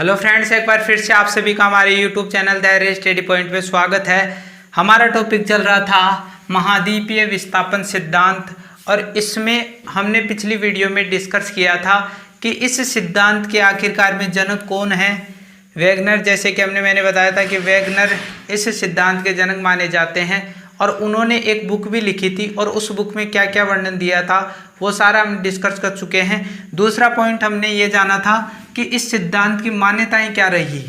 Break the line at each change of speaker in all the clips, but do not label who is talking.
Hello friends, एक बार फिर से आप सभी का हमारे यूट्यूब चैनल धैर्य स्टडी पॉइंट पे स्वागत है। हमारा टॉपिक चल रहा था महाद्वीपीय विस्थापन सिद्धांत और इसमें हमने पिछली वीडियो में डिस्कस किया था कि इस सिद्धांत के आखिरकार में जनक कौन है। वैगनर, जैसे कि मैंने बताया था कि वैगनर इस सिद्धांत के जनक माने जाते हैं और उन्होंने एक बुक भी लिखी थी और उस बुक में क्या क्या वर्णन दिया था वो सारा हम डिस्कस कर चुके हैं। दूसरा पॉइंट हमने ये जाना था कि इस सिद्धांत की मान्यताएं क्या रही,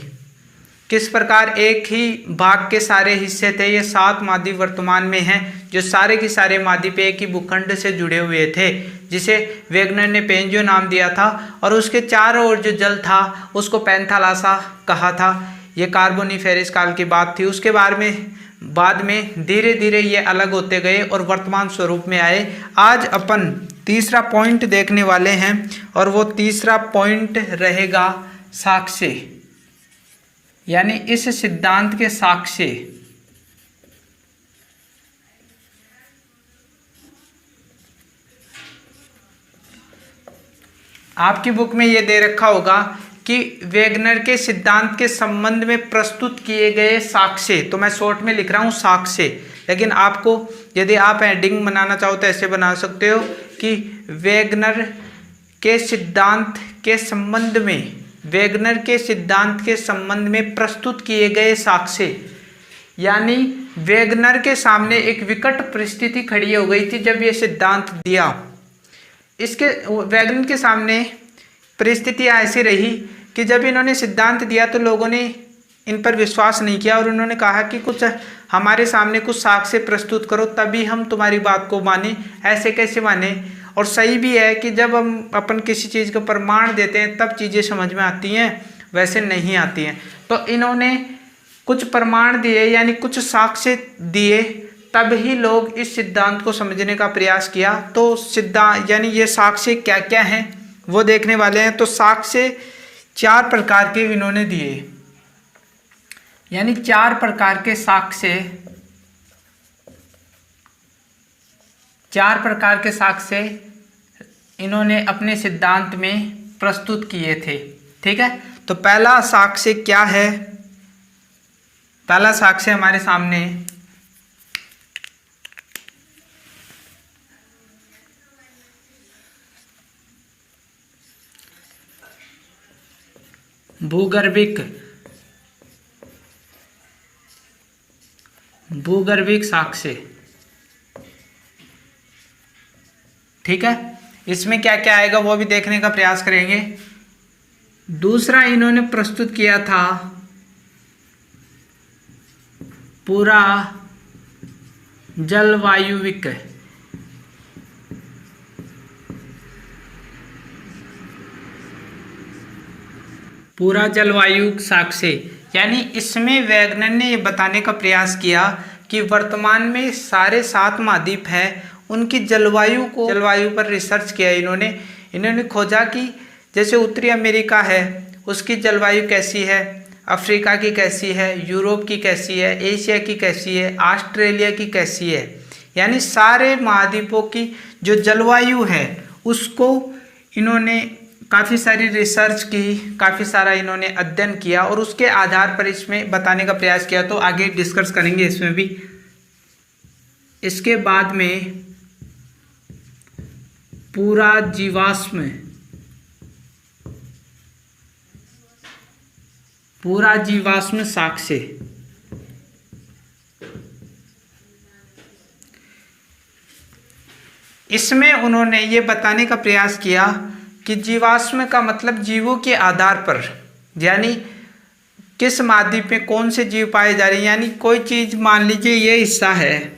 किस प्रकार एक ही भाग के सारे हिस्से थे। ये 7 महाद्वीप वर्तमान में हैं जो सारे के सारे महाद्वीप एक ही भूखंड से जुड़े हुए थे, जिसे वैगनर ने पेंजियो नाम दिया था और उसके चारों ओर जो जल था उसको पैंथालासा कहा था। ये कार्बोनिफेरस काल की बात थी। उसके बाद में धीरे धीरे ये अलग होते गए और वर्तमान स्वरूप में आए। आज अपन तीसरा पॉइंट देखने वाले हैं और वो तीसरा पॉइंट रहेगा साक्ष्य, यानी इस सिद्धांत के साक्ष्य। आपकी बुक में ये दे रखा होगा कि वैगनर के सिद्धांत के संबंध में प्रस्तुत किए गए साक्ष्य, तो मैं शॉर्ट में लिख रहा हूँ साक्ष्य, लेकिन आपको यदि आप हेडिंग बनाना चाहो तो ऐसे बना सकते हो कि वैगनर के सिद्धांत के संबंध में, वैगनर के सिद्धांत के संबंध में प्रस्तुत किए गए साक्ष्य। यानी वैगनर के सामने एक विकट परिस्थिति खड़ी हो गई थी जब ये सिद्धांत दिया। इसके वैगनर के सामने परिस्थिति ऐसी रही कि जब इन्होंने सिद्धांत दिया तो लोगों ने इन पर विश्वास नहीं किया और उन्होंने कहा कि कुछ हमारे सामने कुछ साक्ष्य प्रस्तुत करो तभी हम तुम्हारी बात को माने, ऐसे कैसे माने। और सही भी है कि जब हम अपन किसी चीज़ का प्रमाण देते हैं तब चीज़ें समझ में आती हैं, वैसे नहीं आती हैं। तो इन्होंने कुछ प्रमाण दिए, यानी कुछ साक्ष्य दिए, तब ही लोग इस सिद्धांत को समझने का प्रयास किया। तो सिद्धांत यानी ये साक्ष्य क्या क्या हैं वो देखने वाले हैं। तो साक्ष्य 4 प्रकार के इन्होंने दिए, यानी 4 प्रकार के साक्ष्य, 4 प्रकार के साक्ष्य इन्होंने अपने सिद्धांत में प्रस्तुत किए थे। ठीक है, तो पहला साक्ष्य क्या है? पहला साक्ष्य हमारे सामने भूगर्भिक साक्ष्य। ठीक है, इसमें क्या क्या आएगा वो भी देखने का प्रयास करेंगे। दूसरा इन्होंने प्रस्तुत किया था पूरा जलवायुविक, पूरा जलवायु साक्ष्य। यानी इसमें वैगनर ने ये बताने का प्रयास किया कि वर्तमान में सारे 7 महाद्वीप हैं, उनकी जलवायु पर रिसर्च किया। इन्होंने खोजा कि जैसे उत्तरी अमेरिका है उसकी जलवायु कैसी है, अफ्रीका की कैसी है, यूरोप की कैसी है, एशिया की कैसी है, ऑस्ट्रेलिया की कैसी है। यानी सारे महाद्वीपों की जो जलवायु है उसको इन्होंने काफ़ी सारी रिसर्च की, काफ़ी सारा इन्होंने अध्ययन किया और उसके आधार पर इसमें बताने का प्रयास किया। तो आगे डिस्कस करेंगे इसमें भी। इसके बाद में पूरा जीवाश्म साक्ष्य। इसमें उन्होंने ये बताने का प्रयास किया कि जीवाश्म का मतलब जीवों के आधार पर, यानी किस महाद्वीप में कौन से जीव पाए जा रहे हैं। यानी कोई चीज़, मान लीजिए ये हिस्सा है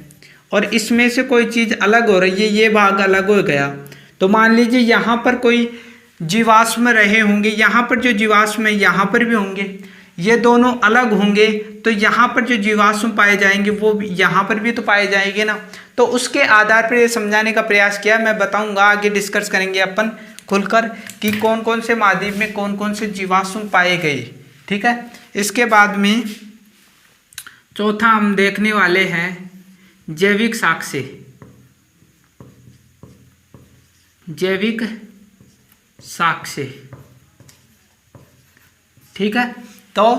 और इसमें से कोई चीज़ अलग हो रही है, ये भाग अलग हो गया, तो मान लीजिए यहाँ पर कोई जीवाश्म रहे होंगे, यहाँ पर जो जीवाश्म है यहाँ पर भी होंगे, ये दोनों अलग होंगे तो यहाँ पर जो जीवाश्म पाए जाएंगे वो यहाँ पर भी तो पाए जाएंगे ना। तो उसके आधार पर ये समझाने का प्रयास किया। मैं बताऊँगा, आगे डिस्कस करेंगे अपन खुलकर कि कौन कौन से महाद्वीप में कौन कौन से जीवाश्म पाए गए। ठीक है, इसके बाद में चौथा हम देखने वाले हैं जैविक साक्ष्य। जैविक साक्ष्य ठीक है। तो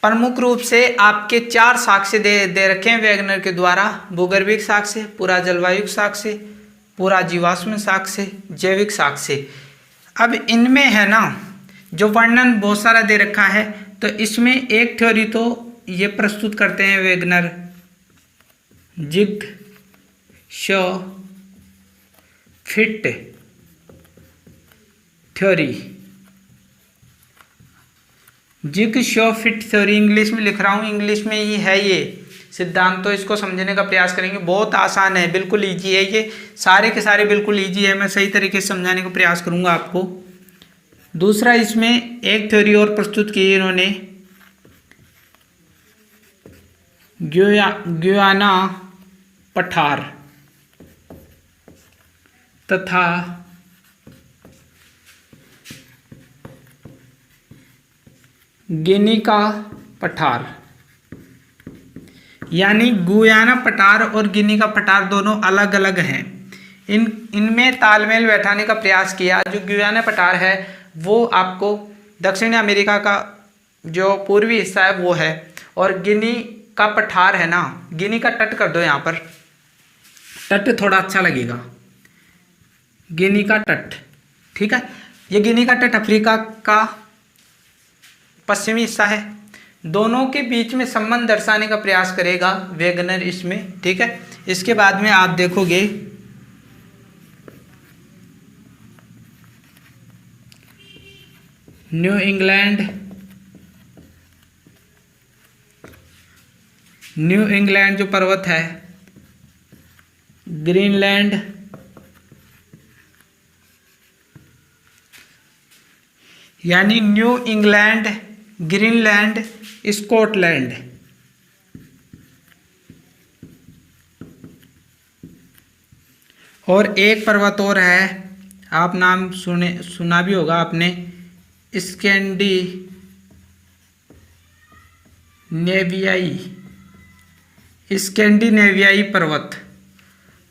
प्रमुख रूप से आपके 4 साक्ष्य दे रखे हैं वेगनर के द्वारा, भूगर्भिक साक्ष्य, पूरा जलवायु साक्ष्य, पूरा जीवाश्म साक्ष्य, जैविक साक्ष्य। अब इनमें है ना जो वर्णन बहुत सारा दे रखा है, तो इसमें एक थ्योरी तो ये प्रस्तुत करते हैं Wegener, jigsaw fit theory. Jigsaw fit theory English में लिख रहा हूँ, इंग्लिश में ही है ये सिद्धांत, तो इसको समझने का प्रयास करेंगे। बहुत आसान है, बिल्कुल इजी है, ये सारे के सारे बिल्कुल इजी है। मैं सही तरीके से समझाने का प्रयास करूँगा आपको। दूसरा इसमें एक थ्योरी और प्रस्तुत की इन्होंने, ग्याना पठार तथा गिनिका पठार, यानी गुयाना पठार और गिनिका पठार दोनों अलग अलग हैं। इनमें तालमेल बैठाने का प्रयास किया। जो गुयाना पठार है वो आपको दक्षिण अमेरिका का जो पूर्वी हिस्सा है वो है, और गिनी का पठार है ना, गिनी का तट कर दो, यहाँ पर तट थोड़ा अच्छा लगेगा, गिनी का तट, ठीक है। ये गिनी का तट अफ्रीका का पश्चिमी हिस्सा है। दोनों के बीच में संबंध दर्शाने का प्रयास करेगा वेगनर इसमें, ठीक है। इसके बाद में आप देखोगे न्यू इंग्लैंड जो पर्वत है, ग्रीनलैंड, यानी न्यू इंग्लैंड, ग्रीनलैंड, स्कॉटलैंड, और एक पर्वत और है, आप नाम सुना भी होगा आपने, स्कैंडिनेवियाई पर्वत।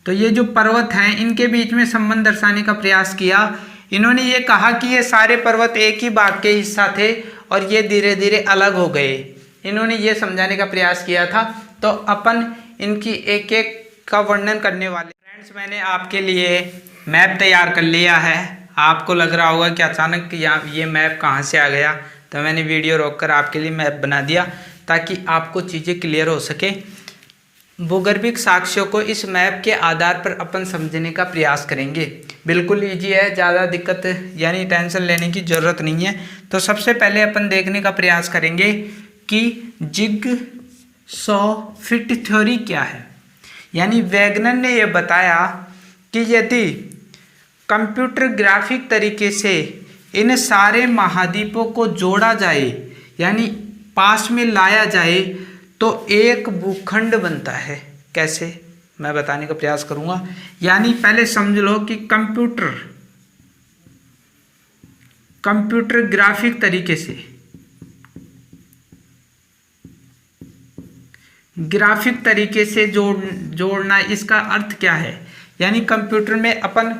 तो ये जो पर्वत हैं इनके बीच में संबंध दर्शाने का प्रयास किया। इन्होंने ये कहा कि ये सारे पर्वत एक ही भाग के हिस्सा थे और ये धीरे धीरे अलग हो गए। इन्होंने ये समझाने का प्रयास किया था। तो अपन इनकी एक एक का वर्णन करने वाले। फ्रेंड्स, मैंने आपके लिए मैप तैयार कर लिया है। आपको लग रहा होगा कि अचानक ये मैप कहाँ से आ गया, तो मैंने वीडियो रोककर आपके लिए मैप बना दिया ताकि आपको चीज़ें क्लियर हो सके। भूगर्भिक साक्ष्यों को इस मैप के आधार पर अपन समझने का प्रयास करेंगे। बिल्कुल ईजी है, ज़्यादा दिक्कत यानी टेंशन लेने की ज़रूरत नहीं है। तो सबसे पहले अपन देखने का प्रयास करेंगे कि जिग-शॉ फिट थ्योरी क्या है। यानी वैगनर ने यह बताया कि यदि कंप्यूटर ग्राफिक तरीके से इन सारे महाद्वीपों को जोड़ा जाए, यानी पास में लाया जाए, तो एक भूखंड बनता है। कैसे, मैं बताने का प्रयास करूंगा। यानी पहले समझ लो कि कंप्यूटर ग्राफिक तरीके से, जोड़ना, इसका अर्थ क्या है। यानी कंप्यूटर में अपन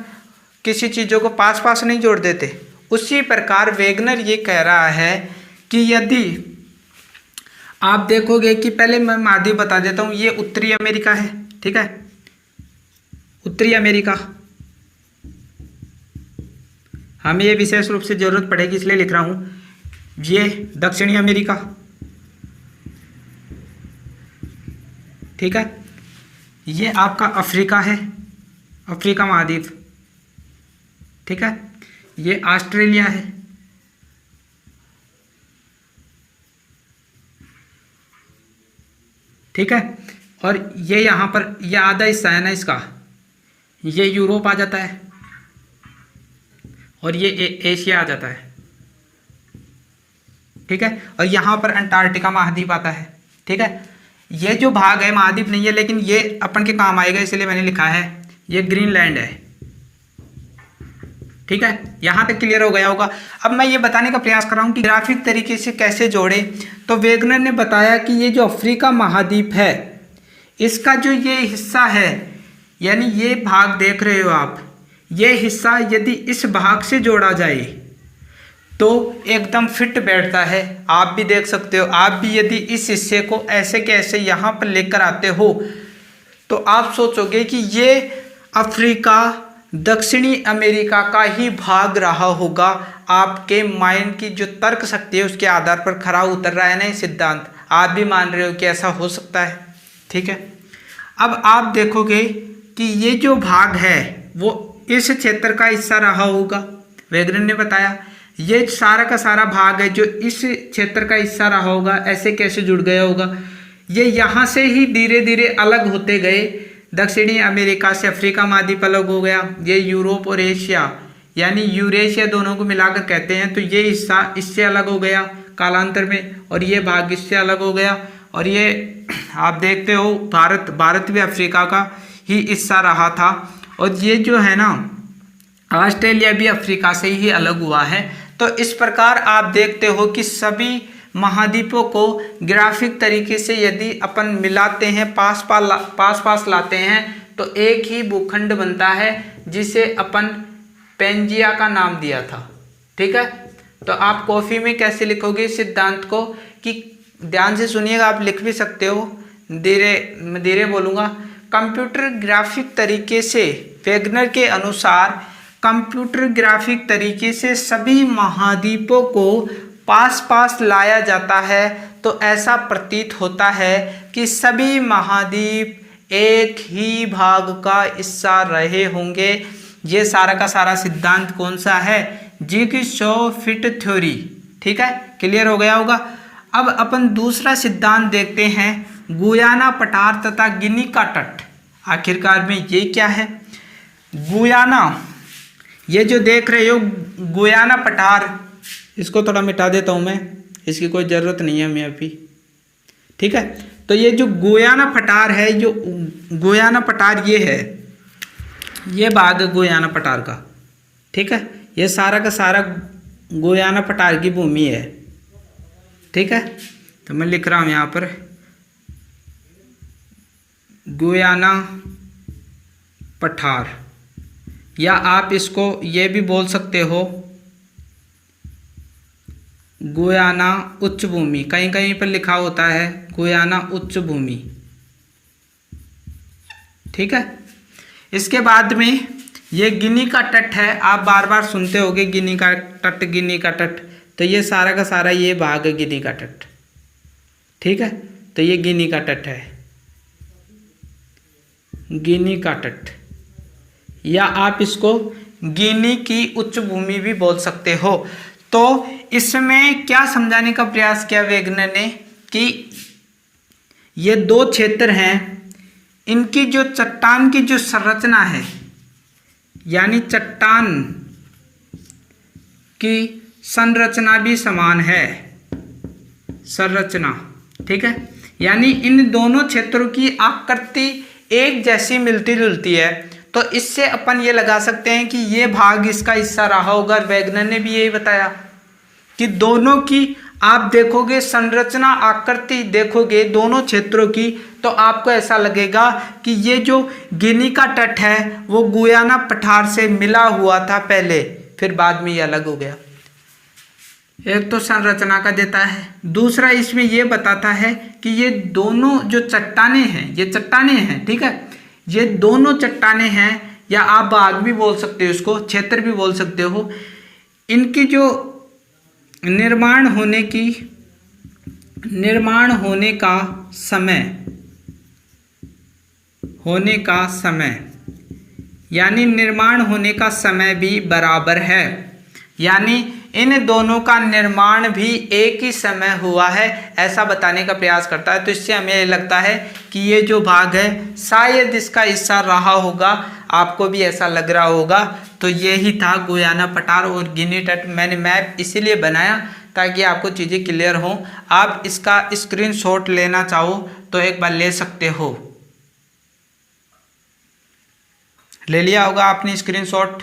किसी चीज़ों को पास पास नहीं जोड़ देते, उसी प्रकार वैगनर ये कह रहा है कि यदि आप देखोगे कि पहले मैं महाद्वीप बता देता हूँ। ये उत्तरी अमेरिका है, ठीक है, उत्तरी अमेरिका। हमें ये विशेष रूप से जरूरत पड़ेगी इसलिए लिख रहा हूँ। ये दक्षिणी अमेरिका, ठीक है। ये आपका अफ्रीका है, अफ्रीका महाद्वीप, ठीक है। ये ऑस्ट्रेलिया है, ठीक है। और ये यहाँ पर ये आधा हिस्सा है ना इसका, ये यूरोप आ जाता है और ये एशिया आ जाता है, ठीक है। और यहाँ पर अंटार्कटिका महाद्वीप आता है, ठीक है। ये जो भाग है महाद्वीप नहीं है, लेकिन ये अपन के काम आएगा इसलिए मैंने लिखा है। ये ग्रीनलैंड है, ठीक है। यहाँ तक क्लियर हो गया होगा। अब मैं ये बताने का प्रयास कर रहा हूँ कि ग्राफिक तरीके से कैसे जोड़े। तो वैगनर ने बताया कि ये जो अफ्रीका महाद्वीप है, इसका जो ये हिस्सा है, यानी ये भाग देख रहे हो आप, ये हिस्सा यदि इस भाग से जोड़ा जाए तो एकदम फिट बैठता है। आप भी देख सकते हो, आप भी यदि इस हिस्से को ऐसे के ऐसे यहाँ पर लेकर आते हो तो आप सोचोगे कि ये अफ्रीका दक्षिणी अमेरिका का ही भाग रहा होगा। आपके माइंड की जो तर्क शक्ति है उसके आधार पर खरा उतर रहा है ना ये सिद्धांत, आप भी मान रहे हो कि ऐसा हो सकता है। ठीक है, अब आप देखोगे कि ये जो भाग है वो इस क्षेत्र का हिस्सा रहा होगा। वेगनर ने बताया ये सारा का सारा भाग है जो इस क्षेत्र का हिस्सा रहा होगा, ऐसे कैसे जुड़ गया होगा। ये यहाँ से ही धीरे धीरे अलग होते गए, दक्षिणी अमेरिका से अफ्रीका महाद्वीप अलग हो गया, ये यूरोप और एशिया यानी यूरेशिया दोनों को मिलाकर कहते हैं, तो ये हिस्सा इससे अलग हो गया कालांतर में, और ये भाग इससे अलग हो गया। और ये आप देखते हो भारत भी अफ्रीका का ही हिस्सा रहा था, और ये जो है ना ऑस्ट्रेलिया भी अफ्रीका से ही अलग हुआ है। तो इस प्रकार आप देखते हो कि सभी महाद्वीपों को ग्राफिक तरीके से यदि अपन मिलाते हैं, पास पास लाते हैं, तो एक ही भूखंड बनता है जिसे अपन पेंजिया का नाम दिया था। ठीक है, तो आप कॉफी में कैसे लिखोगे सिद्धांत को, कि ध्यान से सुनिएगा, आप लिख भी सकते हो, धीरे बोलूँगा। कंप्यूटर ग्राफिक तरीके से, वेगनर के अनुसार कंप्यूटर ग्राफिक तरीके से सभी महाद्वीपों को पास पास लाया जाता है, तो ऐसा प्रतीत होता है कि सभी महाद्वीप एक ही भाग का हिस्सा रहे होंगे। ये सारा का सारा सिद्धांत कौन सा है, जिगसॉ फिट थ्योरी। ठीक है, क्लियर हो गया होगा। अब अपन दूसरा सिद्धांत देखते हैं, गुयाना पठार तथा गिनी का तट। आखिरकार में ये क्या है, गुयाना, ये जो देख रहे हो गुयाना पठार, इसको थोड़ा मिटा देता हूँ मैं, इसकी कोई ज़रूरत नहीं है हमें अभी। ठीक है, तो ये जो गुयाना पठार है, जो गुयाना पठार ये है, ये भाग गुयाना पठार का। ठीक है, ये सारा का सारा गुयाना पठार की भूमि है। ठीक है, तो मैं लिख रहा हूँ यहाँ पर गुयाना पठार, या आप इसको ये भी बोल सकते हो गुयाना उच्च भूमि, कहीं कहीं पर लिखा होता है गुयाना उच्च भूमि। ठीक है, इसके बाद में ये गिनी का तट है, आप बार बार सुनते होंगे गिनी का तट, गिनी का तट, तो ये सारा का सारा ये भाग है गिनी का तट। ठीक है, तो ये गिनी का तट है, गिनी का तट, या आप इसको गिनी की उच्च भूमि भी बोल सकते हो। तो इसमें क्या समझाने का प्रयास किया वेगनर ने, कि ये दो क्षेत्र हैं, इनकी जो चट्टान की जो संरचना है, यानी चट्टान की संरचना भी समान है, संरचना। ठीक है, यानी इन दोनों क्षेत्रों की आकृति एक जैसी मिलती जुलती है, तो इससे अपन ये लगा सकते हैं कि ये भाग इसका हिस्सा रहा होगा। वेगनर ने भी यही बताया कि दोनों की आप देखोगे संरचना, आकृति देखोगे दोनों क्षेत्रों की, तो आपको ऐसा लगेगा कि ये जो गिनी का तट है वो गुयाना पठार से मिला हुआ था पहले, फिर बाद में ये अलग हो गया। एक तो संरचना का देता है, दूसरा इसमें ये बताता है कि ये दोनों जो चट्टानें हैं, ये चट्टानें हैं। ठीक है, ये दोनों चट्टानें हैं, या आप भाग भी बोल सकते हो, इसको क्षेत्र भी बोल सकते हो। इनकी जो निर्माण होने का समय भी बराबर है, यानी इन दोनों का निर्माण भी एक ही समय हुआ है, ऐसा बताने का प्रयास करता है। तो इससे हमें लगता है कि ये जो भाग है शायद इसका हिस्सा रहा होगा, आपको भी ऐसा लग रहा होगा। तो यही था गुयाना पठार और गिनी तट। मैंने मैप इसीलिए बनाया ताकि आपको चीज़ें क्लियर हों। आप इसका स्क्रीनशॉट लेना चाहो तो एक बार ले सकते हो। ले लिया होगा आपने screenshot.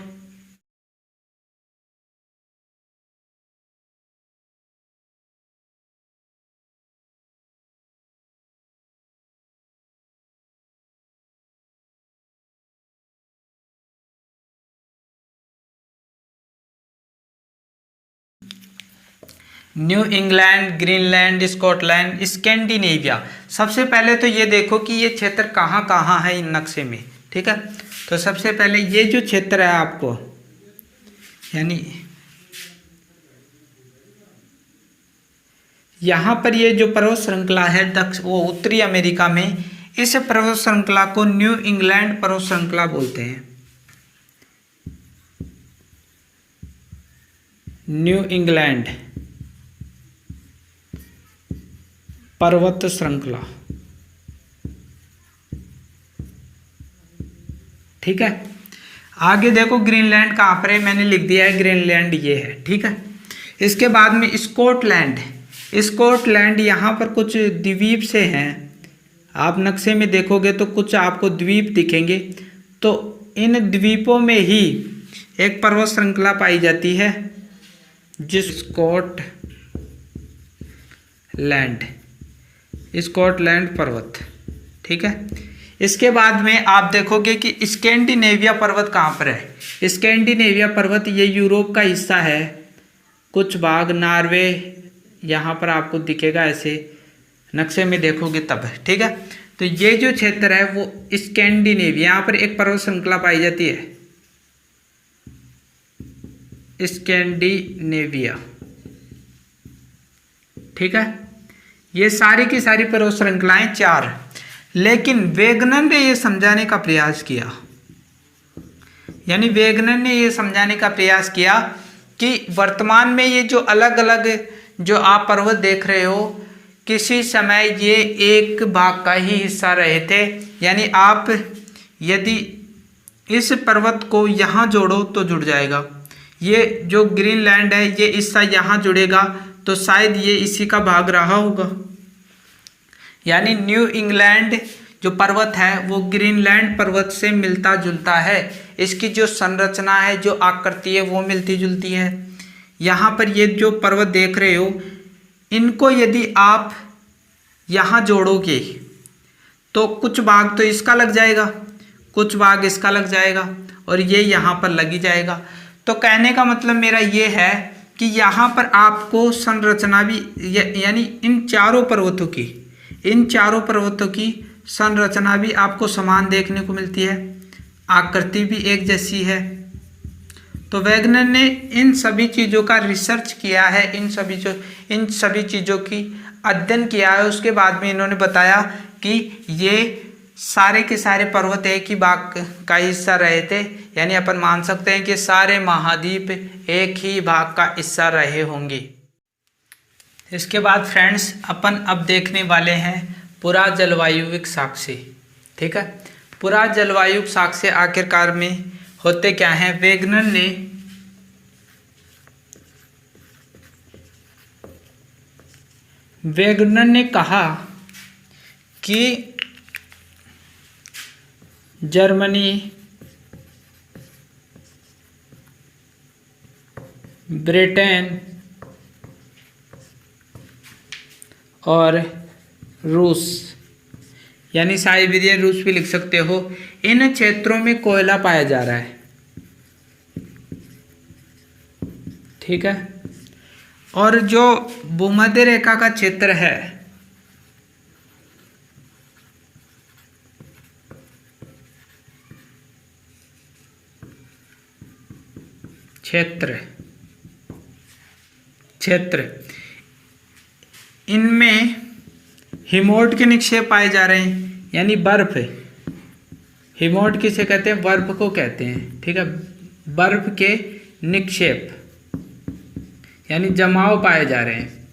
New England, Greenland, Scotland, Scandinavia. सबसे पहले तो ये देखो कि ये क्षेत्र कहाँ कहाँ है इन नक्शे में, ठीक है। तो सबसे पहले ये जो क्षेत्र है आपको, यानी यहाँ पर ये जो पर्वत श्रृंखला है वो उत्तरी अमेरिका में, इस पर्वत श्रृंखला को न्यू इंग्लैंड पर्वत श्रृंखला बोलते हैं। न्यू इंग्लैंड पर्वत श्रृंखला, ठीक है। आगे देखो ग्रीनलैंड कहाँ पर है, मैंने लिख दिया है ग्रीनलैंड ये है, ठीक है। इसके बाद में स्कॉटलैंड, स्कॉटलैंड यहाँ पर कुछ द्वीप से हैं, आप नक्शे में देखोगे तो कुछ आपको द्वीप दिखेंगे। तो इन द्वीपों में ही एक पर्वत श्रृंखला पाई जाती है जिस स्कॉटलैंड पर्वत, ठीक है। इसके बाद में आप देखोगे कि स्कैंडिनेविया पर्वत कहाँ पर है। स्कैंडिनेविया पर्वत ये यूरोप का हिस्सा है, कुछ भाग नॉर्वे यहाँ पर आपको दिखेगा, ऐसे नक्शे में देखोगे तब, ठीक है। तो ये जो क्षेत्र है वो स्कैंडिनेविया, यहाँ पर एक पर्वत श्रृंखला पाई जाती है स्कैंडिनेविया, ठीक है। ये सारी की सारी पर्वत श्रृंखलाएं 4, लेकिन वेगनर ने ये समझाने का प्रयास किया, यानी वेगनर ने ये समझाने का प्रयास किया कि वर्तमान में ये जो अलग अलग जो आप पर्वत देख रहे हो, किसी समय ये एक भाग का ही हिस्सा रहे थे। यानी आप यदि इस पर्वत को यहाँ जोड़ो तो जुड़ जाएगा, ये जो ग्रीनलैंड है ये हिस्सा यहाँ जुड़ेगा तो शायद ये इसी का भाग रहा होगा। यानी न्यू इंग्लैंड जो पर्वत है वो ग्रीनलैंड पर्वत से मिलता जुलता है, इसकी जो संरचना है, जो आकृति है वो मिलती जुलती है। यहाँ पर ये जो पर्वत देख रहे हो, इनको यदि आप यहाँ जोड़ोगे तो कुछ भाग तो इसका लग जाएगा, कुछ भाग इसका लग जाएगा और ये यहाँ पर लगी जाएगा। तो कहने का मतलब मेरा ये है कि यहाँ पर आपको संरचना भी यानी इन चारों पर्वतों की संरचना भी आपको समान देखने को मिलती है, आकृति भी एक जैसी है। तो वेगनर ने इन सभी चीज़ों का रिसर्च किया है, इन सभी चीज़ों की अध्ययन किया है। उसके बाद में इन्होंने बताया कि ये सारे के सारे पर्वत एक ही भाग का हिस्सा रहे थे, यानी अपन मान सकते हैं कि सारे महाद्वीप एक ही भाग का हिस्सा रहे होंगे। इसके बाद फ्रेंड्स अपन अब देखने वाले हैं पुरा जलवायुविक साक्ष्य, ठीक है। पुरा जलवायुविक साक्ष्य आखिरकार में होते क्या हैं। वेगनर ने कहा कि जर्मनी, ब्रिटेन और रूस, यानी साइबेरिया रूस भी लिख सकते हो, इन क्षेत्रों में कोयला पाया जा रहा है, ठीक है। और जो भूमध्य रेखा का क्षेत्र है, क्षेत्र इनमें हिमोट के निक्षेप पाए जा रहे हैं, यानी बर्फ। हिमोट किसे कहते हैं? बर्फ को कहते हैं, ठीक है। बर्फ के निक्षेप यानी जमाव पाए जा रहे हैं।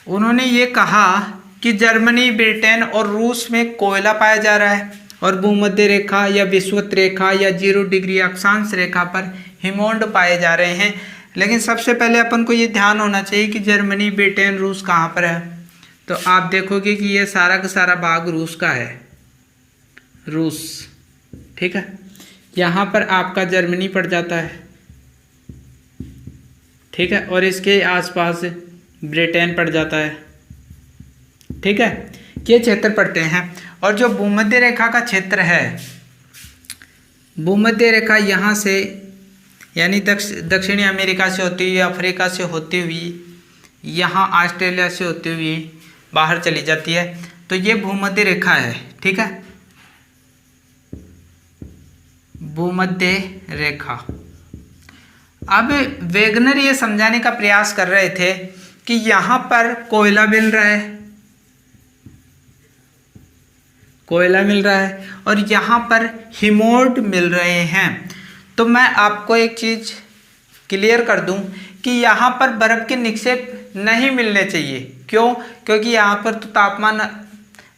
उन्होंने ये कहा कि जर्मनी, ब्रिटेन और रूस में कोयला पाया जा रहा है और भूमध्य रेखा या विषुवत रेखा या 0 डिग्री अक्षांश रेखा पर हिमोंड पाए जा रहे हैं। लेकिन सबसे पहले अपन को ये ध्यान होना चाहिए कि जर्मनी, ब्रिटेन, रूस कहाँ पर है। तो आप देखोगे कि ये सारा का सारा भाग रूस का है, रूस, ठीक है। यहाँ पर आपका जर्मनी पड़ जाता है, ठीक है, और इसके आसपास ब्रिटेन पड़ जाता है, ठीक है। ये क्षेत्र पड़ते हैं। और जो भूमध्य रेखा का क्षेत्र है, भूमध्य रेखा यहाँ से यानी दक्षिणी अमेरिका से होती हुई, अफ्रीका से होती हुई, यहाँ ऑस्ट्रेलिया से होती हुई बाहर चली जाती है। तो ये भूमध्य रेखा है, ठीक है, भूमध्य रेखा। अब वेगनर ये समझाने का प्रयास कर रहे थे कि यहाँ पर कोयला मिल रहा है, कोयला मिल रहा है और यहाँ पर हिमोड मिल रहे हैं। तो मैं आपको एक चीज़ क्लियर कर दूं कि यहाँ पर बर्फ़ के निक्षेप नहीं मिलने चाहिए। क्यों? क्योंकि यहाँ पर तो तापमान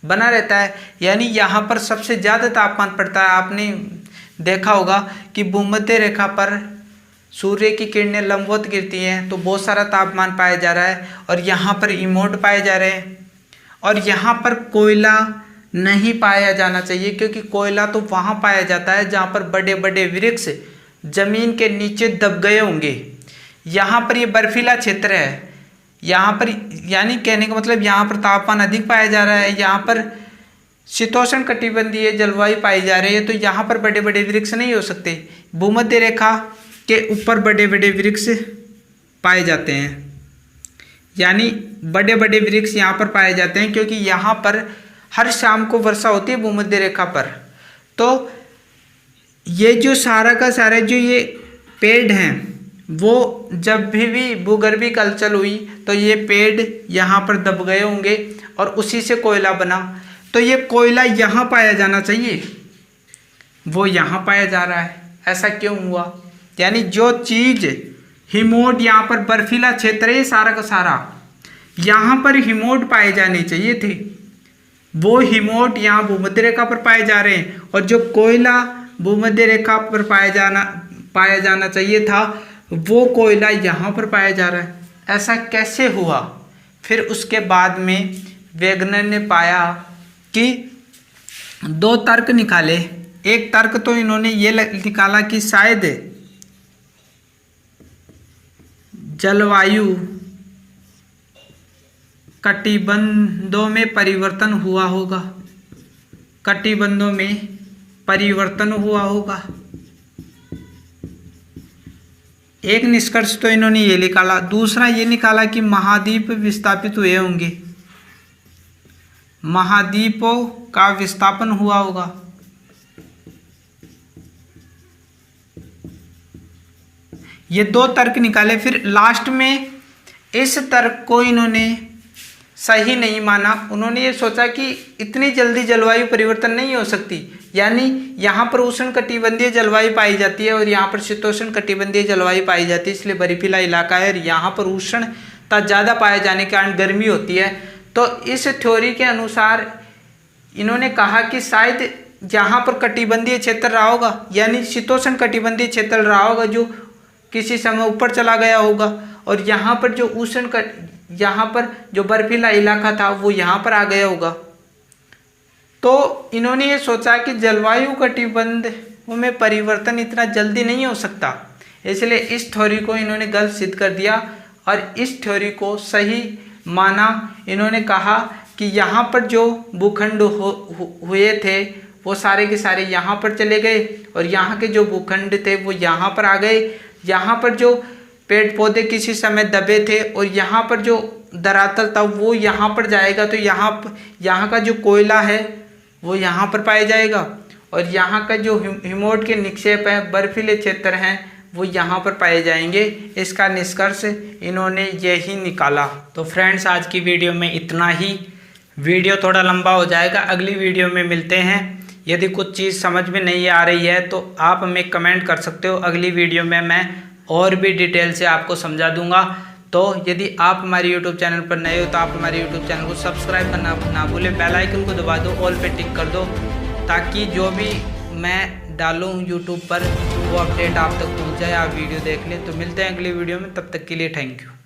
बना रहता है, यानी यहाँ पर सबसे ज़्यादा तापमान पड़ता है। आपने देखा होगा कि भूमध्य रेखा पर सूर्य की किरणें लंबवत गिरती हैं तो बहुत सारा तापमान पाया जा रहा है, और यहाँ पर हिमोड पाए जा रहे हैं। और यहाँ पर कोयला नहीं पाया जाना चाहिए, क्योंकि कोयला तो वहाँ पाया जाता है जहाँ पर बड़े बड़े वृक्ष जमीन के नीचे दब गए होंगे। यहाँ पर ये बर्फीला क्षेत्र है, यहाँ पर यानी कहने का मतलब यहाँ पर तापमान अधिक पाया जा रहा है, यहाँ पर शीतोष्ण कटिबंधीय जलवायु पाई जा रही है, तो यहाँ पर बड़े बड़े वृक्ष नहीं हो सकते। भूमध्य रेखा के ऊपर बड़े बड़े वृक्ष पाए जाते हैं, यानी बड़े बड़े वृक्ष यहाँ पर पाए जाते हैं, क्योंकि यहाँ पर हर शाम को वर्षा होती है भूमध्य रेखा पर। तो ये जो सारा का सारा जो ये पेड़ हैं, वो जब भी भूगर्भीय हलचल हुई तो ये पेड़ यहाँ पर दब गए होंगे और उसी से कोयला बना। तो ये कोयला यहाँ पाया जाना चाहिए, वो यहाँ पाया जा रहा है। ऐसा क्यों हुआ? यानी जो चीज़ हिमोड, यहाँ पर बर्फीला क्षेत्र है सारा का सारा, यहाँ पर हिमोड पाए जाने चाहिए थे, वो हिमोड यहाँ भूमध्य रेखा पर पाए जा रहे हैं। और जो कोयला भूमध्य रेखा पर पाया जाना चाहिए था, वो कोयला यहाँ पर पाया जा रहा है। ऐसा कैसे हुआ? फिर उसके बाद में वेगनर ने पाया कि दो तर्क निकाले। एक तर्क तो इन्होंने ये निकाला कि शायद जलवायु कटिबंधों में परिवर्तन हुआ होगा, कटिबंधों में परिवर्तन हुआ होगा। एक निष्कर्ष तो इन्होंने ये निकाला। दूसरा ये निकाला कि महाद्वीप विस्थापित हुए होंगे, महाद्वीपों का विस्थापन हुआ होगा। ये दो तर्क निकाले। फिर लास्ट में इस तर्क को इन्होंने सही नहीं माना। उन्होंने ये सोचा कि इतनी जल्दी जलवायु परिवर्तन नहीं हो सकती, यानी यहाँ पर उष्ण कटिबंधीय जलवायु पाई जाती है और यहाँ पर शीतोष्ण कटिबंधीय जलवायु पाई जाती है, इसलिए बर्फीला इलाका है और यहाँ पर उष्णता ज़्यादा पाए जाने के कारण गर्मी होती है। तो इस थ्योरी के अनुसार इन्होंने कहा कि शायद यहाँ पर कटिबंधीय क्षेत्र रहा होगा, यानी शीतोष्ण कटिबंधीय क्षेत्र रहा होगा जो किसी समय ऊपर चला गया होगा, और यहाँ पर जो यहाँ पर जो बर्फीला इलाका था वो यहाँ पर आ गया होगा। तो इन्होंने ये सोचा कि जलवायु कटिबंधों में परिवर्तन इतना जल्दी नहीं हो सकता, इसलिए इस थ्योरी को इन्होंने गलत सिद्ध कर दिया और इस थ्योरी को सही माना। इन्होंने कहा कि यहाँ पर जो भूखंड हुए थे वो सारे के सारे यहाँ पर चले गए और यहाँ के जो भूखंड थे वो यहाँ पर आ गए। यहाँ पर जो पेड़ पौधे किसी समय दबे थे और यहाँ पर जो धरातल था वो यहाँ पर जाएगा, तो यहाँ का जो कोयला है वो यहाँ पर पाया जाएगा और यहाँ का जो हिमोड के निक्षेप हैं, बर्फीले क्षेत्र हैं, वो यहाँ पर पाए जाएंगे। इसका निष्कर्ष इन्होंने यही निकाला। तो फ्रेंड्स, आज की वीडियो में इतना ही। वीडियो थोड़ा लंबा हो जाएगा, अगली वीडियो में मिलते हैं। यदि कुछ चीज़ समझ में नहीं आ रही है तो आप हमें कमेंट कर सकते हो, अगली वीडियो में मैं और भी डिटेल से आपको समझा दूंगा। तो यदि आप हमारे YouTube चैनल पर नए हो तो आप हमारे YouTube चैनल को सब्सक्राइब करना ना भूलें, बेल आइकन को दबा दो, ऑल पे टिक कर दो, ताकि जो भी मैं डालूँ YouTube पर वो अपडेट आप तक पहुँच जाए, आप वीडियो देख लें। तो मिलते हैं अगली वीडियो में, तब तक के लिए थैंक यू।